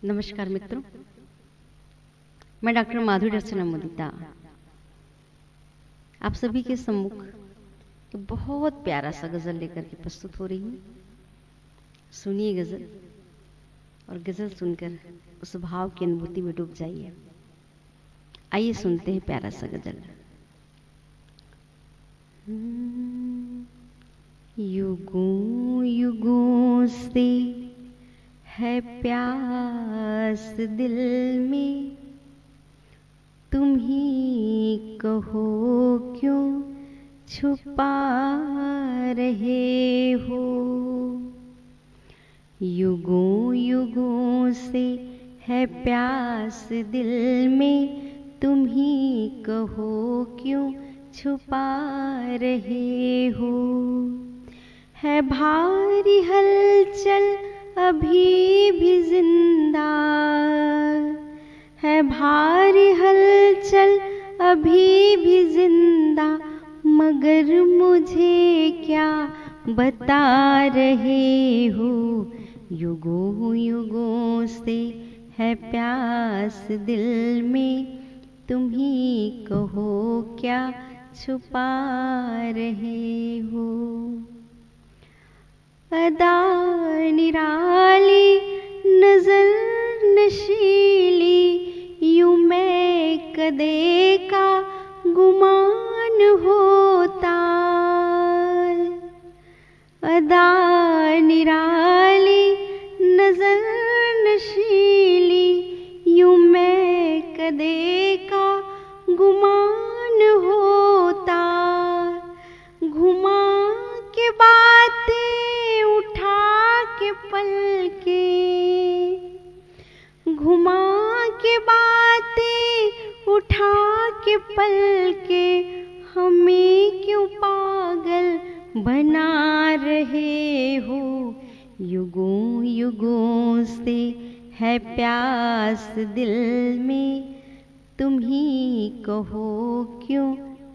नमस्कार मित्रों, मैं डॉक्टर माधुरी रचना मोदिता आप सभी के सम्मुख एक बहुत प्यारा सा गज़ल लेकर के प्रस्तुत हो रही हूँ। सुनिए गज़ल और गज़ल सुनकर उस भाव की अनुभूति में डूब जाइए। आइए सुनते हैं प्यारा सा गज़ल। युगों युगों से है प्यास दिल में, तुम ही कहो क्यों छुपा रहे हो। युगों युगों से है प्यास दिल में, तुम ही कहो क्यों छुपा रहे हो। है भारी हलचल अभी भी जिंदा, है भारी हलचल अभी भी जिंदा, मगर मुझे क्या बता रहे हो। युगों युगों से है प्यास दिल में, तुम ही कहो क्या छुपा रहे हो। अदा निराली नजर नशीली, यूं मैं कदे का गुमान होता। अदा निराली नजर नशीली, यूं मैं कदे का गुमान होता। घुमा के बातें उठा के पलके, घुमा के बातें उठा के पलके, हमें क्यों पागल बना रहे हो। युगों युगों से है प्यास दिल में, तुम ही कहो क्यों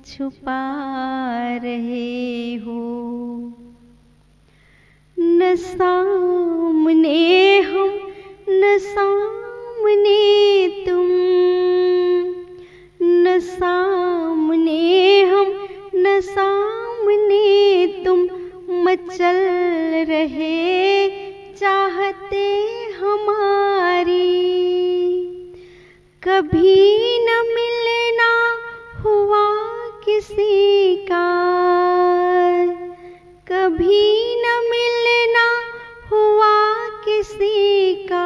छुपा रहे हो। न सामने हम न सामने तुम, न सामने हम न सामने तुम, मचल रहे चाहते हमारी। कभी न मिलना हुआ किसी का, कभी न मिलना हुआ किसी का,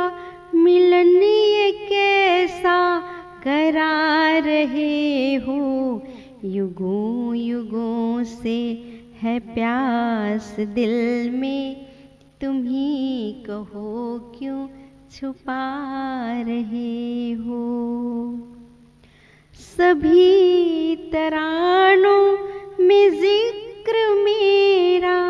मिलन ये कैसा करा रहे हो। युगों युगों से है प्यास दिल में, तुम ही कहो क्यों छुपा रहे हो। सभी तरानों में जिक्र मेरा,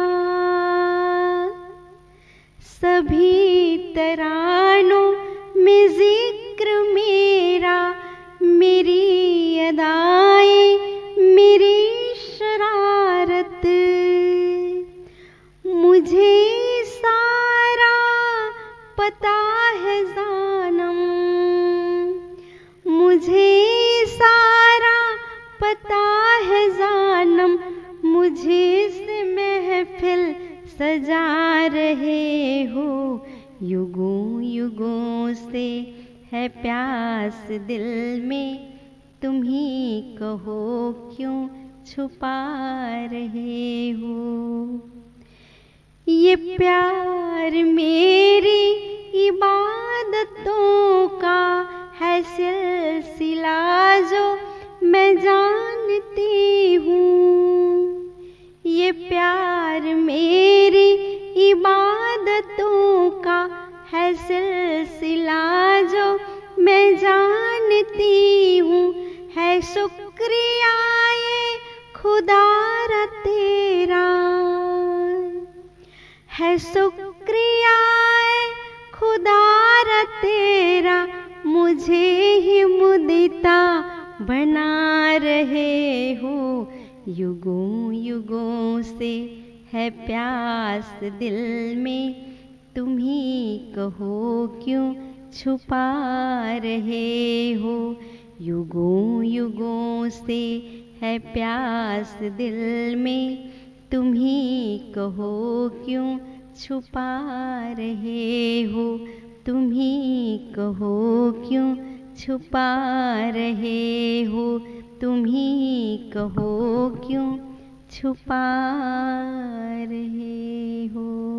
सभी तरानों में जिक्र मेरा, मेरी अदाएं मेरी शरारत। मुझे सारा पता है जानम, मुझे सारा पता है जानम, मुझे से महफिल सजा रहे हो। युगों युगों से है प्यास दिल में, तुम ही कहो क्यों छुपा रहे हो। ये प्यार मेरी इबादतों का है सिलसिला जो मैं जानती हूँ। ये प्यार मेरी इबादतों का है सिलसिला जो मैं जानती हूँ। है शुक्रिया ये खुदा तेरा, है शुक्रिया खुदा तेरा, मुझे ही मुदिता बना रहे हो। युगों युगों से है प्यास दिल में, तुम ही कहो क्यों छुपा रहे हो। युगों युगों से है प्यास दिल में, तुम ही कहो क्यों छुपा रहे हो। तुम ही कहो क्यों छुपा रहे हो। तुम ही कहो क्यों छुपा रहे हो।